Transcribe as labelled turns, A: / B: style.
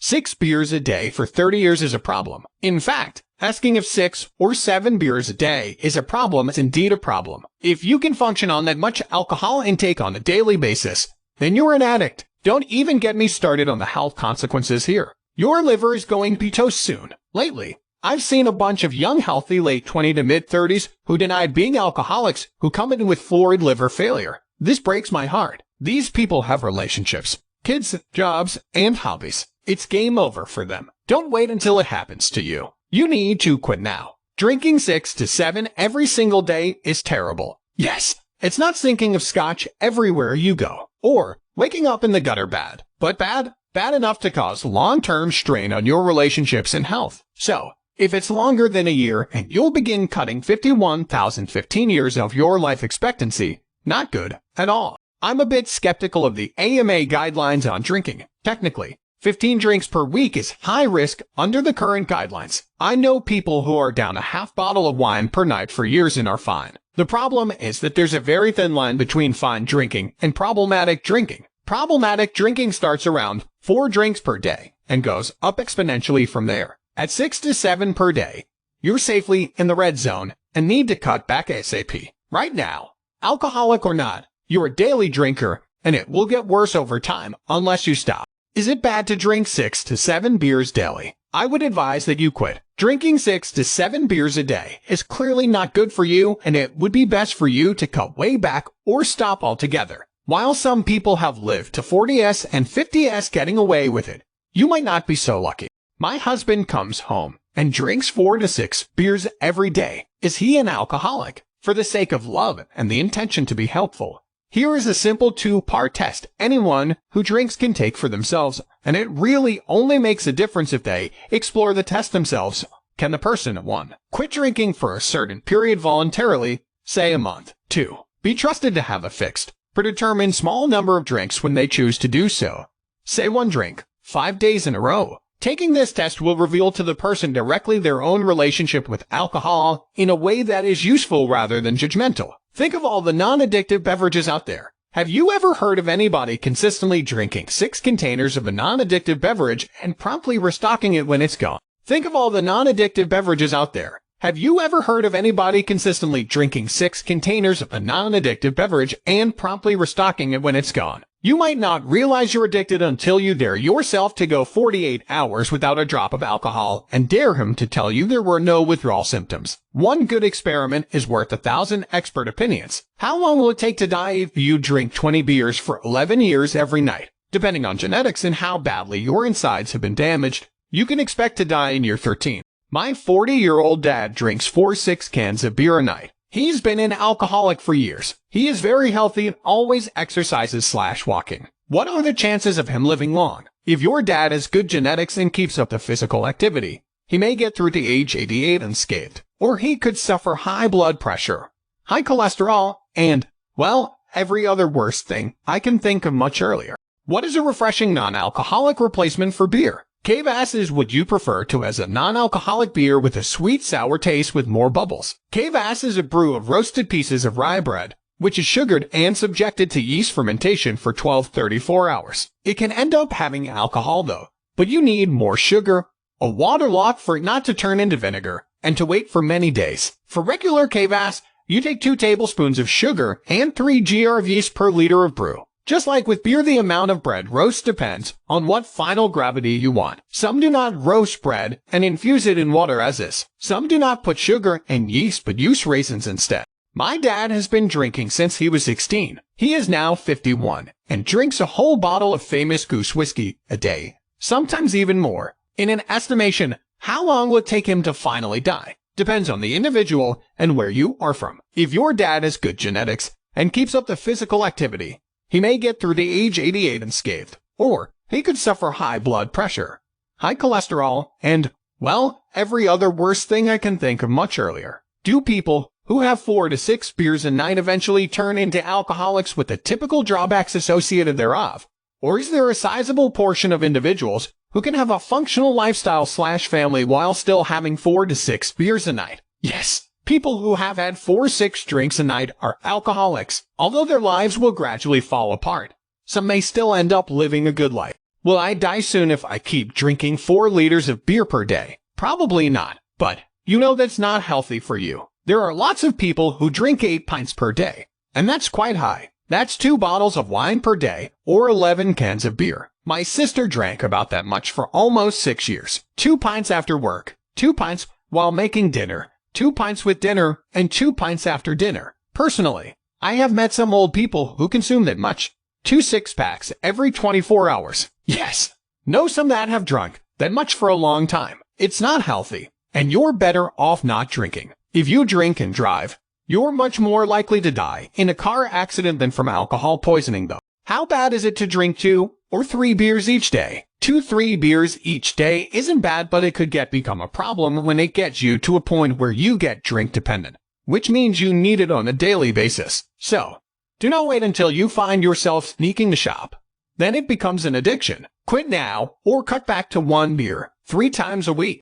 A: 6 beers a day for 30 years is a problem. In fact, asking if 6 or 7 beers a day is a problem is indeed a problem. If you can function on that much alcohol intake on a daily basis, then you're an addict. Don't even get me started on the health consequences here. Your liver is going to be toast soon. Lately, I've seen a bunch of young, healthy, late 20 to mid-30s who denied being alcoholics who come in with florid liver failure. This breaks my heart. These people have relationships, kids, jobs, and hobbies. It's game over for them. Don't wait until it happens to you. You need to quit now. Drinking 6 to 7 every single day is terrible. Yes, it's not thinking of scotch everywhere you go, or waking up in the gutter bad, but bad enough to cause long-term strain on your relationships and health. So, if it's longer than a year and you'll begin cutting 51,015 years of your life expectancy, not good at all. I'm a bit skeptical of the AMA guidelines on drinking. Technically, 15 drinks per week is high risk under the current guidelines. I know people who are down a half bottle of wine per night for years and are fine. The problem is that there's a very thin line between fine drinking and problematic drinking. Problematic drinking starts around 4 drinks per day and goes up exponentially from there. At 6 to 7 per day, you're safely in the red zone and need to cut back ASAP. Right now, alcoholic or not, you're a daily drinker and it will get worse over time unless you stop. Is it bad to drink 6 to 7 beers daily? I would advise that you quit. Drinking 6 to 7 beers a day is clearly not good for you, and it would be best for you to cut way back or stop altogether. While some people have lived to 40s and 50s getting away with it, you might not be so lucky. My husband comes home and drinks 4 to 6 beers every day. Is he an alcoholic? For the sake of love and the intention to be helpful, here is a simple 2-part test anyone who drinks can take for themselves, and it really only makes a difference if they explore the test themselves. Can the person 1. Quit drinking for a certain period voluntarily, say a month. 2. Be trusted to have a fixed, predetermined small number of drinks when they choose to do so. Say 1 drink, 5 days in a row. Taking this test will reveal to the person directly their own relationship with alcohol in a way that is useful rather than judgmental. Think of all the non-addictive beverages out there. Have you ever heard of anybody consistently drinking 6 containers of a non-addictive beverage and promptly restocking it when it's gone? Think of all the non-addictive beverages out there. Have you ever heard of anybody consistently drinking 6 containers of a non-addictive beverage and promptly restocking it when it's gone? You might not realize you're addicted until you dare yourself to go 48 hours without a drop of alcohol and dare him to tell you there were no withdrawal symptoms. One good experiment is worth 1,000 expert opinions. How long will it take to die if you drink 20 beers for 11 years every night? Depending on genetics and how badly your insides have been damaged, you can expect to die in year 13. My 40-year-old dad drinks 4-6 cans of beer a night. He's been an alcoholic for years. He is very healthy and always exercises/walking. What are the chances of him living long? If your dad has good genetics and keeps up the physical activity, he may get through to age 88 unscathed. Or he could suffer high blood pressure, high cholesterol, and, well, every other worst thing I can think of much earlier. What is a refreshing non-alcoholic replacement for beer? Kvass is what you prefer to as a non-alcoholic beer with a sweet sour taste with more bubbles. Kvass is a brew of roasted pieces of rye bread, which is sugared and subjected to yeast fermentation for 12-34 hours. It can end up having alcohol though, but you need more sugar, a water lock for it not to turn into vinegar, and to wait for many days. For regular Kvass, you take 2 tablespoons of sugar and 3 gr of yeast per liter of brew. Just like with beer, the amount of bread roast depends on what final gravity you want. Some do not roast bread and infuse it in water as is. Some do not put sugar and yeast but use raisins instead. My dad has been drinking since he was 16. He is now 51 and drinks a whole bottle of Famous Goose whiskey a day, sometimes even more. In an estimation, how long will it take him to finally die? Depends on the individual and where you are from. If your dad has good genetics and keeps up the physical activity, he may get through to age 88 unscathed, or he could suffer high blood pressure, high cholesterol, and, well, every other worst thing I can think of much earlier. Do people who have 4 to 6 beers a night eventually turn into alcoholics with the typical drawbacks associated thereof? Or is there a sizable portion of individuals who can have a functional lifestyle/family while still having 4 to 6 beers a night? Yes. People who have had 4-6 drinks a night are alcoholics. Although their lives will gradually fall apart, some may still end up living a good life. Will I die soon if I keep drinking 4 liters of beer per day? Probably not, but you know that's not healthy for you. There are lots of people who drink 8 pints per day, and that's quite high. That's 2 bottles of wine per day, or 11 cans of beer. My sister drank about that much for almost 6 years. 2 pints after work, 2 pints while making dinner, 2 pints with dinner, and 2 pints after dinner. Personally, I have met some old people who consume that much. 2 6-packs every 24 hours. Yes, know some that have drunk that much for a long time. It's not healthy, and you're better off not drinking. If you drink and drive, you're much more likely to die in a car accident than from alcohol poisoning, though. How bad is it to drink 2 or 3 beers each day? 2-3 beers each day isn't bad, but it could become a problem when it gets you to a point where you get drink dependent, which means you need it on a daily basis. So, do not wait until you find yourself sneaking to shop. Then it becomes an addiction. Quit now or cut back to 1 beer 3 times a week.